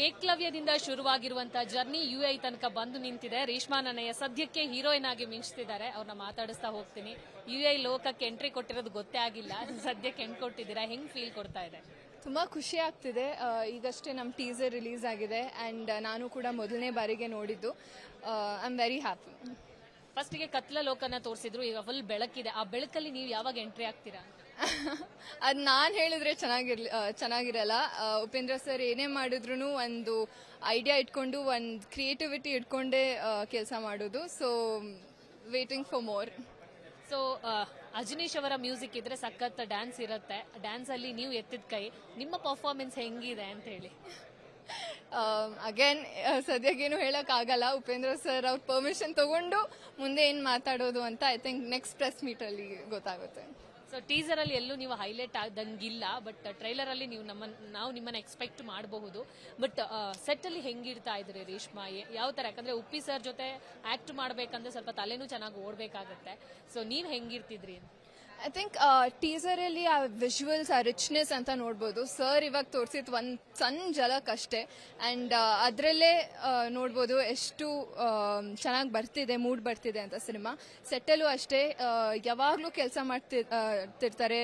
ಏಕಲವ್ಯದಿಂದ ಶುರುವಾಗಿರುವಂತಹ journey UI ತನಕ ಬಂದು ನಿಂತಿದೆ. ರೇಷ್ಮಾ ನನ್ನಯ್ಯ ಸದ್ಯಕ್ಕೆ ಹೀರೋಯಿನ್ ಆಗಿ ಮಿಂಚ್ತಿದ್ದಾರೆ. ಅವ್ರನ್ನ ಮಾತಾಡಿಸ್ತಾ ಹೋಗ್ತೀನಿ. ಯುಐ ಲೋಕಕ್ಕೆ ಎಂಟ್ರಿ ಕೊಟ್ಟಿರೋದು ಗೊತ್ತೇ ಆಗಿಲ್ಲ, ಸದ್ಯಕ್ಕೆ ಎಂಟ್ರಿ ಕೊಟ್ಟಿದ್ದೀರಾ, ಹೆಂಗ್ ಫೀಲ್ ಕೊಡ್ತಾ ಇದೆ? ತುಂಬ ಖುಷಿ ಆಗ್ತಿದೆ. ಈಗಷ್ಟೇ ನಮ್ಮ ಟೀಸರ್ ರಿಲೀಸ್ ಆಗಿದೆ ಆ್ಯಂಡ್ ನಾನು ಕೂಡ ಮೊದಲನೇ ಬಾರಿಗೆ ನೋಡಿದ್ದು. I am very happy. ಫಸ್ಟ್ಗೆ ಕತ್ಲ ಲೋಕನ ತೋರಿಸಿದ್ರು, ಈಗ ಫುಲ್ ಬೆಳಕಿದೆ. ಆ ಬೆಳಕಲ್ಲಿ ನೀವು ಯಾವಾಗ ಎಂಟ್ರಿ ಆಗ್ತೀರಾ? ಅದು ನಾನು ಹೇಳಿದ್ರೆ ಚೆನ್ನಾಗಿರಲ್ಲ. ಉಪೇಂದ್ರ ಸರ್ ಏನೇ ಮಾಡಿದ್ರು ಒಂದು ಐಡಿಯಾ ಇಟ್ಕೊಂಡು ಒಂದು ಕ್ರಿಯೇಟಿವಿಟಿ ಇಟ್ಕೊಂಡೇ ಕೆಲಸ ಮಾಡೋದು. So waiting for more. So Ajaneesh ಅವರ ಮ್ಯೂಸಿಕ್ ಇದ್ರೆ ಸಖತ್ ಡ್ಯಾನ್ಸ್ ಇರುತ್ತೆ. ಡ್ಯಾನ್ಸ್ ಅಲ್ಲಿ ನೀವು ಎತ್ತಿದ ಕೈ, ನಿಮ್ಮ ಪರ್ಫಾರ್ಮೆನ್ಸ್ ಹೆಂಗಿದೆ ಅಂತ ಹೇಳಿ? ಅಗೇನ್ ಸದ್ಯಕ್ಕೇನು ಹೇಳೋಕ್ಕಾಗಲ್ಲ. ಉಪೇಂದ್ರ ಸರ್ ಅವ್ರ ಪರ್ಮಿಷನ್ ತಗೊಂಡು ಮುಂದೆ ಏನು ಮಾತಾಡೋದು ಅಂತ ಐ ಥಿಂಕ್ ನೆಕ್ಸ್ಟ್ ಪ್ರೆಸ್ ಮೀಟಲ್ಲಿ ಗೊತ್ತಾಗುತ್ತೆ. ಸೊ ಟೀಸರ್ ಅಲ್ಲಿ ಎಲ್ಲೂ ನೀವು ಹೈಲೈಟ್ ಆದಂಗಿಲ್ಲ, ಬಟ್ ಟ್ರೈಲರ್ ಅಲ್ಲಿ ನಾವು ನಿಮ್ಮನ್ನ ಎಕ್ಸ್ಪೆಕ್ಟ್ ಮಾಡಬಹುದು. ಬಟ್ ಸೆಟ್ ಅಲ್ಲಿ ಹೆಂಗಿಡ್ತಾ ಇದ್ರಿ ರೇಷ್ಮಾ? ಯಾವ ತರ? ಯಾಕಂದ್ರೆ ಉಪ್ಪಿ ಸರ್ ಜೊತೆ ಆಕ್ಟ್ ಮಾಡ್ಬೇಕಂದ್ರೆ ಸ್ವಲ್ಪ ತಲೆನೂ ಚೆನ್ನಾಗಿ ಓಡ್ಬೇಕಾಗತ್ತೆ. ಸೊ ನೀವ್ ಹೆಂಗಿರ್ತಿದ್ರಿ? ಐ ಥಿಂಕ್ ಟೀಸರಲ್ಲಿ ಆ ವಿಜುವಲ್ಸ್, ಆ ರಿಚ್ನೆಸ್ ಅಂತ ನೋಡ್ಬೋದು. ಸರ್ ಇವಾಗ ತೋರಿಸಿದ್ ಒಂದು ಸಣ್ಣ ಝಲಕ್ ಅಷ್ಟೇ ಆ್ಯಂಡ್ ಅದರಲ್ಲೇ ನೋಡ್ಬೋದು ಎಷ್ಟು ಚೆನ್ನಾಗಿ ಬರ್ತಿದೆ, ಮೂಡ್ ಬರ್ತಿದೆ ಅಂತ ಸಿನಿಮಾ. ಸೆಟ್ಟಲ್ಲೂ ಅಷ್ಟೇ ಯಾವಾಗಲೂ ಕೆಲಸ ಮಾಡ್ತಿರ್ತಾರೆ.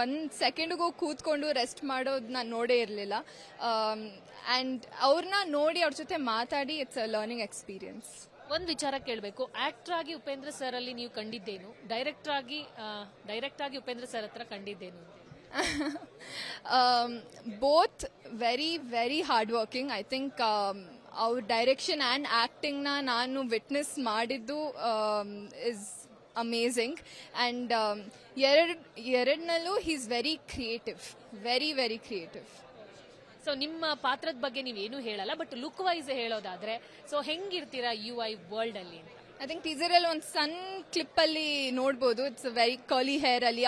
ಒಂದು ಸೆಕೆಂಡ್ಗೂ ಕೂತ್ಕೊಂಡು ರೆಸ್ಟ್ ಮಾಡೋದು ನಾನು ನೋಡೇ ಇರಲಿಲ್ಲ. ಆ್ಯಂಡ್ ಅವ್ರನ್ನ ನೋಡಿ ಅವ್ರ ಜೊತೆ ಮಾತಾಡಿ ಇಟ್ಸ್ ಅ ಲರ್ನಿಂಗ್ ಎಕ್ಸ್ಪೀರಿಯನ್ಸ್. ಒಂದ್ ವಿಚಾರ ಕೇಳಬೇಕು. ಆಕ್ಟರ್ ಆಗಿ ಉಪೇಂದ್ರ ಸರ್ ಅಲ್ಲಿ ನೀವು ಕಂಡಿದ್ದೇನು? ಡೈರೆಕ್ಟ್ ಆಗಿ ಉಪೇಂದ್ರ ಸರ್ ಹತ್ರ ಕಂಡಿದ್ದೇನು? Both very very hard working. I think ಅವ್ರ ಡೈರೆಕ್ಷನ್ ಆ್ಯಂಡ್ ಆ್ಯಕ್ಟಿಂಗ್ನ ನಾನು ವಿಟ್ನೆಸ್ ಮಾಡಿದ್ದು ಇಸ್ ಅಮೇಝಿಂಗ್. ಆ್ಯಂಡ್ ಎರಡನಲ್ಲೂ he is very creative, very very creative. So ನಿಮ್ಮ ಪಾತ್ರದ ಬಗ್ಗೆ ನೀವೇನು ಹೇಳಲ್ಲ, ಬಟ್ ಲುಕ್ ವೈಸ್ ಹೇಳೋದಾದ್ರೆ ಸೊ ಹೆಂಗಿರ್ತೀರಾ ಯುಐ ವರ್ಲ್ಡ್ ಅಲ್ಲಿ? ಐ ಥಿಂಕ್ ಟೀಸರಲ್ಲಿ ಒಂದು ಸಣ್ಣ ಕ್ಲಿಪ್ ಅಲ್ಲಿ ನೋಡ್ಬೋದು. ಇಟ್ಸ್ ವೆರಿ ಕರ್ಲಿ ಹೇರ್ ಅಲ್ಲಿ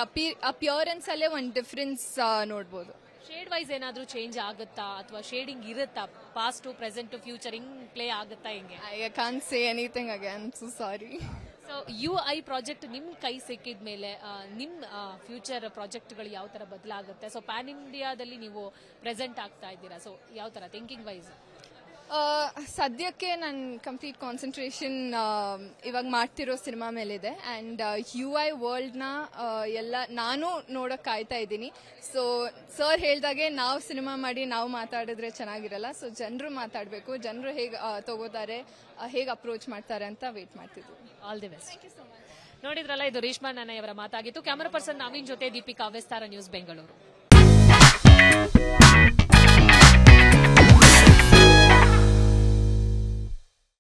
ಅಪಿಯರೆನ್ಸ್ ಅಲ್ಲೇ ಒಂದು ಡಿಫರೆನ್ಸ್ ನೋಡ್ಬೋದು. ಶೇಡ್ ವೈಸ್ ಏನಾದ್ರೂ ಚೇಂಜ್ ಆಗುತ್ತಾ ಅಥವಾ ಶೇಡಿಂಗ್ ಇರುತ್ತಾ? ಪಾಸ್ಟ್ ಪ್ರೆಸೆಂಟ್ ಫ್ಯೂಚರ್ ಹಿಂಗ್ ಪ್ಲೇ ಆಗುತ್ತಾ? ಹಿಂಗೆ I can't say anything again, so sorry. So UI project ನಿಮ್ ಕೈ ಸಿಕ್ಕಿದ ಮೇಲೆ ನಿಮ್ ಫ್ಯೂಚರ್ ಪ್ರಾಜೆಕ್ಟ್ಗಳು ಯಾವ ತರ ಬದಲಾಗುತ್ತೆ? ಸೊ ಪ್ಯಾನ್ ಇಂಡಿಯಾದಲ್ಲಿ ನೀವು ಪ್ರೆಸೆಂಟ್ ಆಗ್ತಾ ಇದ್ದೀರಾ. ಸೊ ಯಾವ ತರ ಥಿಂಕಿಂಗ್ ವೈಸ್? ಸದ್ಯಕ್ಕೆ ನನ್ನ ಕಂಪ್ಲೀಟ್ ಕಾನ್ಸಂಟ್ರೇಷನ್ ಇವಾಗ ಮಾಡ್ತಿರೋ ಸಿನಿಮಾ ಮೇಲಿದೆ ಆ್ಯಂಡ್ ಯುಐ ವರ್ಲ್ಡ್ನ ಎಲ್ಲ ನಾನು ನೋಡೋಕೆ ಕಾಯ್ತಾ ಇದ್ದೀನಿ. ಸೊ ಸರ್ ಹೇಳ್ದಾಗೆ ನಾವು ಸಿನಿಮಾ ಮಾಡಿ ನಾವು ಮಾತಾಡಿದ್ರೆ ಚೆನ್ನಾಗಿರಲ್ಲ. ಸೊ ಜನರು ಮಾತಾಡಬೇಕು, ಜನರು ಹೇಗೆ ತಗೋತಾರೆ, ಹೇಗೆ ಅಪ್ರೋಚ್ ಮಾಡ್ತಾರೆ ಅಂತ ವೇಟ್ ಮಾಡ್ತಿದ್ವಿ. All the best. ನೋಡಿದ್ರಲ್ಲ, ಇದು ರೇಷ್ಮಾ ನನ್ನಯ್ಯ ಅವರ ಮಾತಾಗಿತ್ತು. ಕ್ಯಾಮರಾ ಪರ್ಸನ್ ನವೀನ್ ಜೊತೆ ದೀಪಿಕಾ, ವಿಸ್ತಾರ ನ್ಯೂಸ್, ಬೆಂಗಳೂರು.